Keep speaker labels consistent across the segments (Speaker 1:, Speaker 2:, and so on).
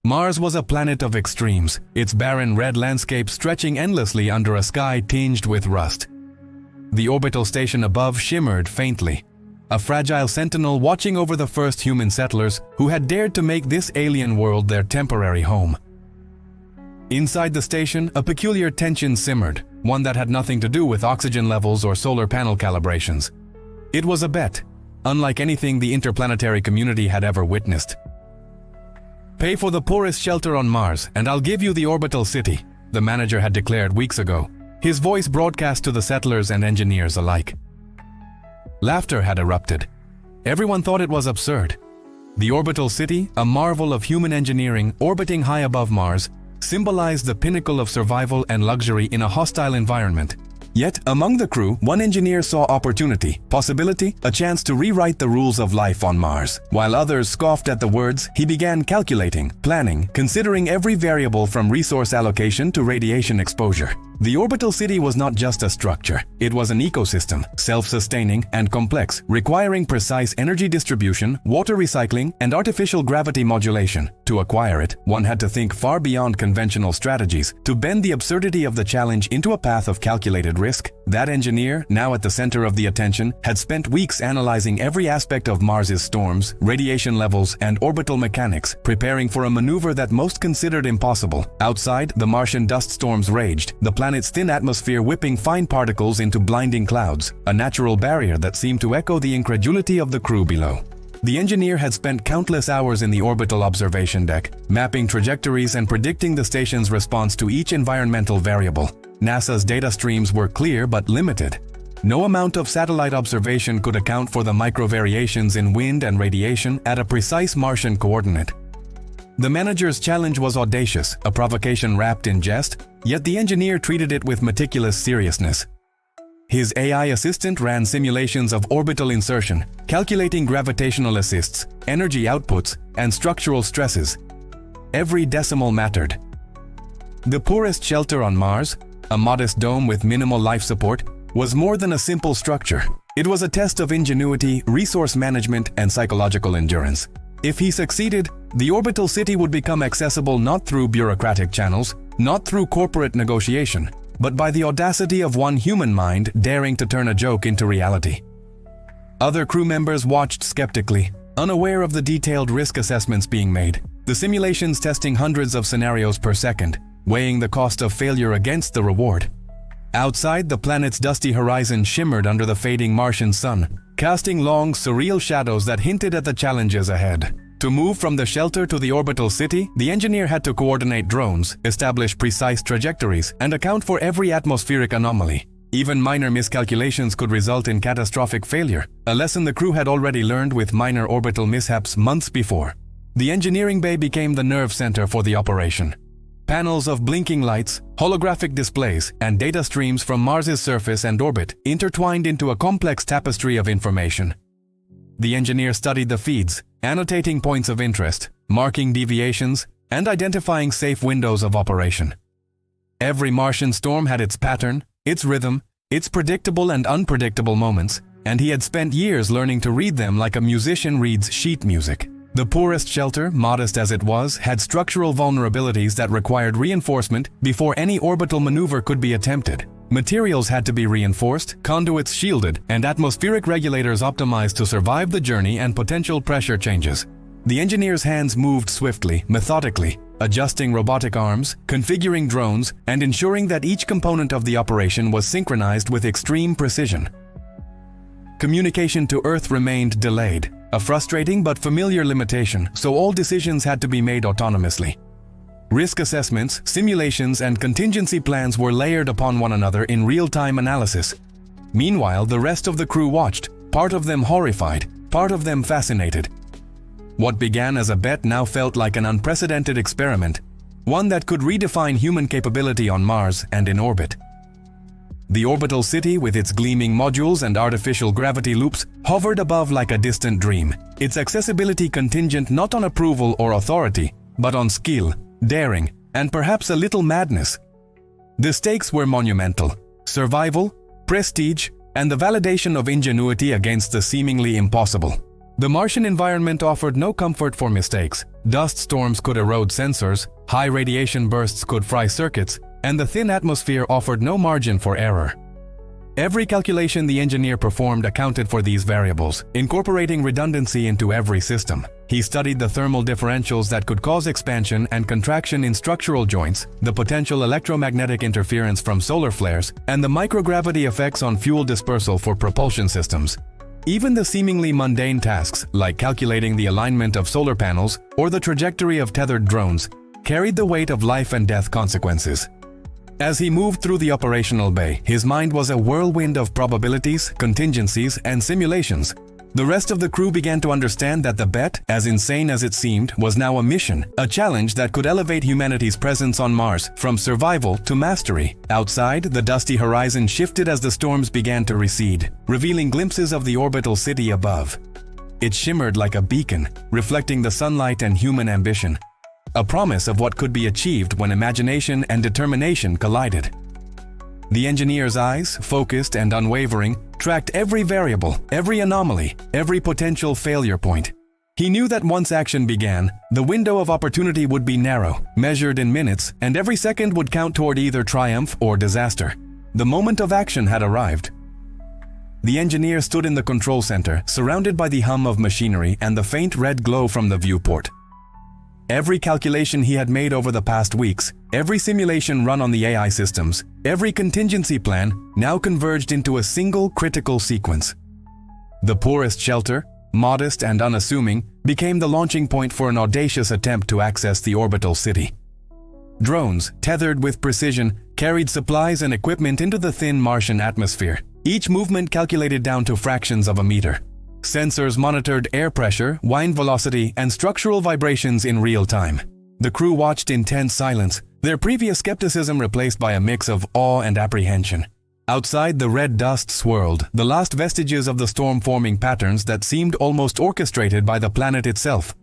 Speaker 1: Mars was a planet of extremes, its barren red landscape stretching endlessly under a sky tinged with rust. The orbital station above shimmered faintly, a fragile sentinel watching over the first human settlers who had dared to make this alien world their temporary home. Inside the station, a peculiar tension simmered, one that had nothing to do with oxygen levels or solar panel calibrations. It was a bet, unlike anything the interplanetary community had ever witnessed. "Pay for the poorest shelter on Mars, and I'll give you the orbital city," the manager had declared weeks ago, his voice broadcast to the settlers and engineers alike. Laughter had erupted. Everyone thought it was absurd. The orbital city, a marvel of human engineering orbiting high above Mars, symbolized the pinnacle of survival and luxury in a hostile environment. Yet, among the crew, one engineer saw opportunity, possibility, a chance to rewrite the rules of life on Mars. While others scoffed at the words, he began calculating, planning, considering every variable from resource allocation to radiation exposure. The orbital city was not just a structure. It was an ecosystem, self-sustaining and complex, requiring precise energy distribution, water recycling, and artificial gravity modulation. To acquire it, one had to think far beyond conventional strategies, to bend the absurdity of the challenge into a path of calculated risk. That engineer, now at the center of the attention, had spent weeks analyzing every aspect of Mars's storms, radiation levels, and orbital mechanics, preparing for a maneuver that most considered impossible. Outside, the Martian dust storms raged, the planet's thin atmosphere whipping fine particles into blinding clouds, a natural barrier that seemed to echo the incredulity of the crew below. The engineer had spent countless hours in the orbital observation deck, mapping trajectories and predicting the station's response to each environmental variable. NASA's data streams were clear but limited. No amount of satellite observation could account for the micro-variations in wind and radiation at a precise Martian coordinate. The manager's challenge was audacious, a provocation wrapped in jest, yet the engineer treated it with meticulous seriousness. His AI assistant ran simulations of orbital insertion, calculating gravitational assists, energy outputs, and structural stresses. Every decimal mattered. The poorest shelter on Mars, a modest dome with minimal life support, was more than a simple structure. It was a test of ingenuity, resource management, and psychological endurance. If he succeeded, the orbital city would become accessible not through bureaucratic channels, not through corporate negotiation, but by the audacity of one human mind daring to turn a joke into reality. Other crew members watched skeptically, unaware of the detailed risk assessments being made, the simulations testing hundreds of scenarios per second, weighing the cost of failure against the reward. Outside, the planet's dusty horizon shimmered under the fading Martian sun, casting long, surreal shadows that hinted at the challenges ahead. To move from the shelter to the orbital city, the engineer had to coordinate drones, establish precise trajectories, and account for every atmospheric anomaly. Even minor miscalculations could result in catastrophic failure, a lesson the crew had already learned with minor orbital mishaps months before. The engineering bay became the nerve center for the operation. Panels of blinking lights, holographic displays, and data streams from Mars's surface and orbit intertwined into a complex tapestry of information. The engineer studied the feeds, annotating points of interest, marking deviations, and identifying safe windows of operation. Every Martian storm had its pattern, its rhythm, its predictable and unpredictable moments, and he had spent years learning to read them like a musician reads sheet music. The poorest shelter, modest as it was, had structural vulnerabilities that required reinforcement before any orbital maneuver could be attempted. Materials had to be reinforced, conduits shielded, and atmospheric regulators optimized to survive the journey and potential pressure changes. The engineer's hands moved swiftly, methodically, adjusting robotic arms, configuring drones, and ensuring that each component of the operation was synchronized with extreme precision. Communication to Earth remained delayed, a frustrating but familiar limitation, so all decisions had to be made autonomously. Risk assessments, simulations, and contingency plans were layered upon one another in real-time analysis. Meanwhile, the rest of the crew watched, part of them horrified, part of them fascinated. What began as a bet now felt like an unprecedented experiment, one that could redefine human capability on Mars and in orbit. The orbital city, with its gleaming modules and artificial gravity loops, hovered above like a distant dream, its accessibility contingent not on approval or authority, but on skill, daring, and perhaps a little madness. The stakes were monumental: survival, prestige, and the validation of ingenuity against the seemingly impossible. The Martian environment offered no comfort for mistakes. Dust storms could erode sensors, high radiation bursts could fry circuits, and the thin atmosphere offered no margin for error. Every calculation the engineer performed accounted for these variables, incorporating redundancy into every system. He studied the thermal differentials that could cause expansion and contraction in structural joints, the potential electromagnetic interference from solar flares, and the microgravity effects on fuel dispersal for propulsion systems. Even the seemingly mundane tasks, like calculating the alignment of solar panels or the trajectory of tethered drones, carried the weight of life and death consequences. As he moved through the operational bay, his mind was a whirlwind of probabilities, contingencies, and simulations. The rest of the crew began to understand that the bet, as insane as it seemed, was now a mission, a challenge that could elevate humanity's presence on Mars from survival to mastery. Outside, the dusty horizon shifted as the storms began to recede, revealing glimpses of the orbital city above. It shimmered like a beacon, reflecting the sunlight and human ambition, a promise of what could be achieved when imagination and determination collided. The engineer's eyes, focused and unwavering, tracked every variable, every anomaly, every potential failure point. He knew that once action began, the window of opportunity would be narrow, measured in minutes, and every second would count toward either triumph or disaster. The moment of action had arrived. The engineer stood in the control center, surrounded by the hum of machinery and the faint red glow from the viewport. Every calculation he had made over the past weeks, every simulation run on the AI systems, every contingency plan now converged into a single critical sequence. The poorest shelter, modest and unassuming, became the launching point for an audacious attempt to access the orbital city. Drones, tethered with precision, carried supplies and equipment into the thin Martian atmosphere, each movement calculated down to fractions of a meter. Sensors monitored air pressure, wind velocity, and structural vibrations in real time. The crew watched in tense silence, their previous skepticism replaced by a mix of awe and apprehension. Outside, the red dust swirled, the last vestiges of the storm-forming patterns that seemed almost orchestrated by the planet itself.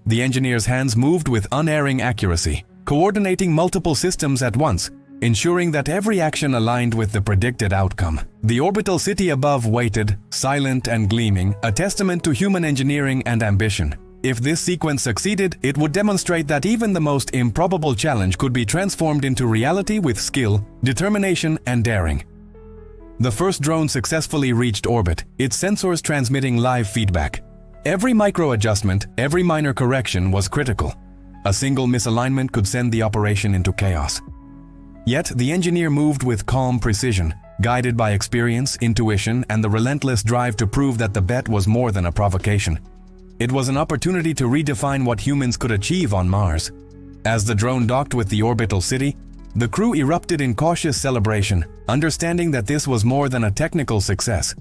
Speaker 1: The engineer's hands moved with unerring accuracy, coordinating multiple systems at once, ensuring that every action aligned with the predicted outcome. The orbital city above waited, silent and gleaming, a testament to human engineering and ambition. If this sequence succeeded, it would demonstrate that even the most improbable challenge could be transformed into reality with skill, determination, and daring. The first drone successfully reached orbit, its sensors transmitting live feedback. Every micro-adjustment, every minor correction was critical. A single misalignment could send the operation into chaos. Yet, the engineer moved with calm precision, guided by experience, intuition, and the relentless drive to prove that the bet was more than a provocation. It was an opportunity to redefine what humans could achieve on Mars. As the drone docked with the orbital city, the crew erupted in cautious celebration, understanding that this was more than a technical success.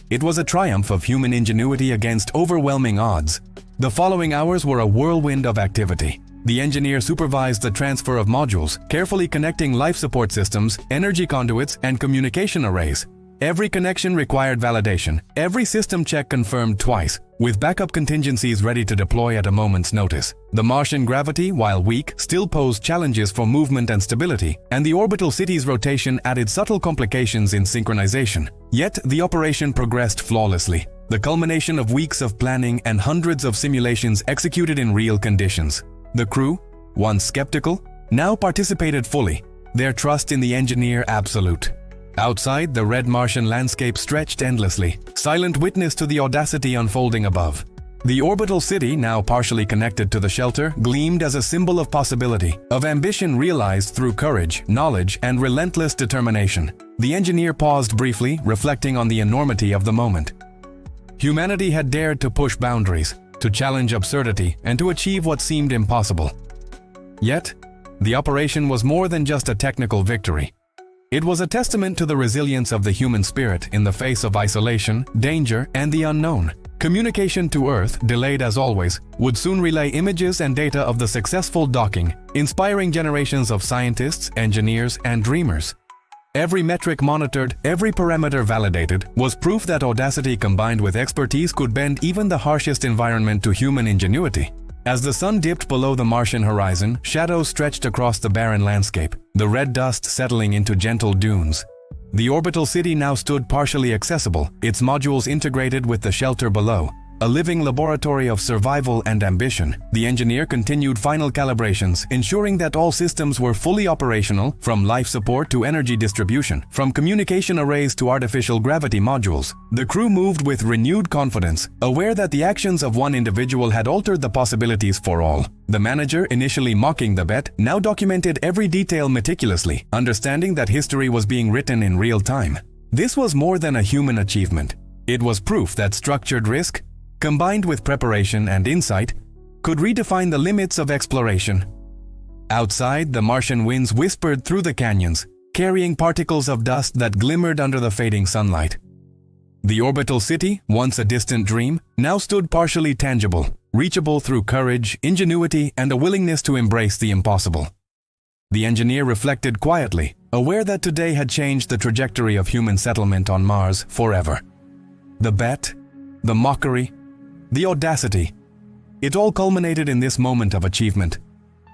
Speaker 1: It was a triumph of human ingenuity against overwhelming odds. The following hours were a whirlwind of activity. The engineer supervised the transfer of modules, carefully connecting life support systems, energy conduits, and communication arrays. Every connection required validation, every system check confirmed twice, with backup contingencies ready to deploy at a moment's notice. The Martian gravity, while weak, still posed challenges for movement and stability, and the orbital city's rotation added subtle complications in synchronization. Yet, the operation progressed flawlessly, the culmination of weeks of planning and hundreds of simulations executed in real conditions. The crew, once skeptical, now participated fully, their trust in the engineer absolute. Outside, the red Martian landscape stretched endlessly, silent witness to the audacity unfolding above. The orbital city, now partially connected to the shelter, gleamed as a symbol of possibility, of ambition realized through courage, knowledge, and relentless determination. The engineer paused briefly, reflecting on the enormity of the moment. Humanity had dared to push boundaries, to challenge absurdity, and to achieve what seemed impossible. Yet, the operation was more than just a technical victory. It was a testament to the resilience of the human spirit in the face of isolation, danger, and the unknown. Communication to Earth, delayed as always, would soon relay images and data of the successful docking, inspiring generations of scientists, engineers, and dreamers. Every metric monitored, every parameter validated, was proof that audacity combined with expertise could bend even the harshest environment to human ingenuity. As the sun dipped below the Martian horizon, shadows stretched across the barren landscape, the red dust settling into gentle dunes. The orbital city now stood partially accessible, its modules integrated with the shelter below, a living laboratory of survival and ambition. The engineer continued final calibrations, ensuring that all systems were fully operational, from life support to energy distribution, from communication arrays to artificial gravity modules. The crew moved with renewed confidence, aware that the actions of one individual had altered the possibilities for all. The manager, initially mocking the bet, now documented every detail meticulously, understanding that history was being written in real time. This was more than a human achievement. It was proof that structured risk, combined with preparation and insight, could redefine the limits of exploration. Outside, the Martian winds whispered through the canyons, carrying particles of dust that glimmered under the fading sunlight. The orbital city, once a distant dream, now stood partially tangible, reachable through courage, ingenuity, and a willingness to embrace the impossible. The engineer reflected quietly, aware that today had changed the trajectory of human settlement on Mars forever. The bet, the mockery, the audacity, it all culminated in this moment of achievement.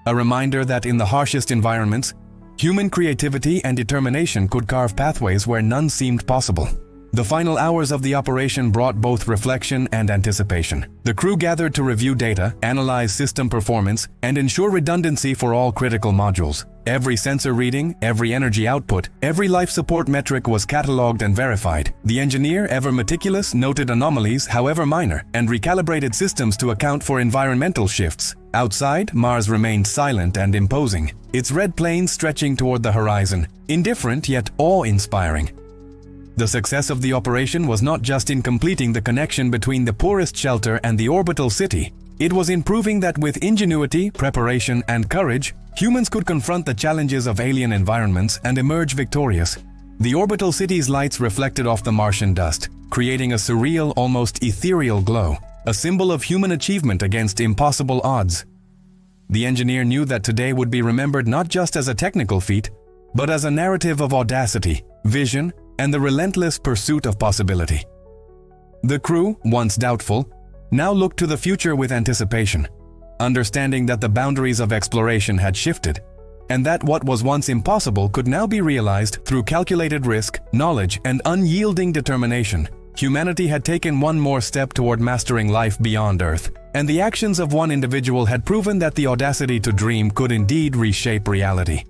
Speaker 1: A reminder that in the harshest environments, human creativity and determination could carve pathways where none seemed possible. The final hours of the operation brought both reflection and anticipation. The crew gathered to review data, analyze system performance, and ensure redundancy for all critical modules. Every sensor reading, every energy output, every life support metric was catalogued and verified. The engineer, ever meticulous, noted anomalies, however minor, and recalibrated systems to account for environmental shifts. Outside, Mars remained silent and imposing, its red plains stretching toward the horizon, indifferent yet awe-inspiring. The success of the operation was not just in completing the connection between the poorest shelter and the orbital city. It was in proving that with ingenuity, preparation, and courage, humans could confront the challenges of alien environments and emerge victorious. The orbital city's lights reflected off the Martian dust, creating a surreal, almost ethereal glow, a symbol of human achievement against impossible odds. The engineer knew that today would be remembered not just as a technical feat, but as a narrative of audacity, vision, and the relentless pursuit of possibility. The crew, once doubtful, now looked to the future with anticipation, understanding that the boundaries of exploration had shifted, and that what was once impossible could now be realized through calculated risk, knowledge, and unyielding determination. Humanity had taken one more step toward mastering life beyond Earth, and the actions of one individual had proven that the audacity to dream could indeed reshape reality.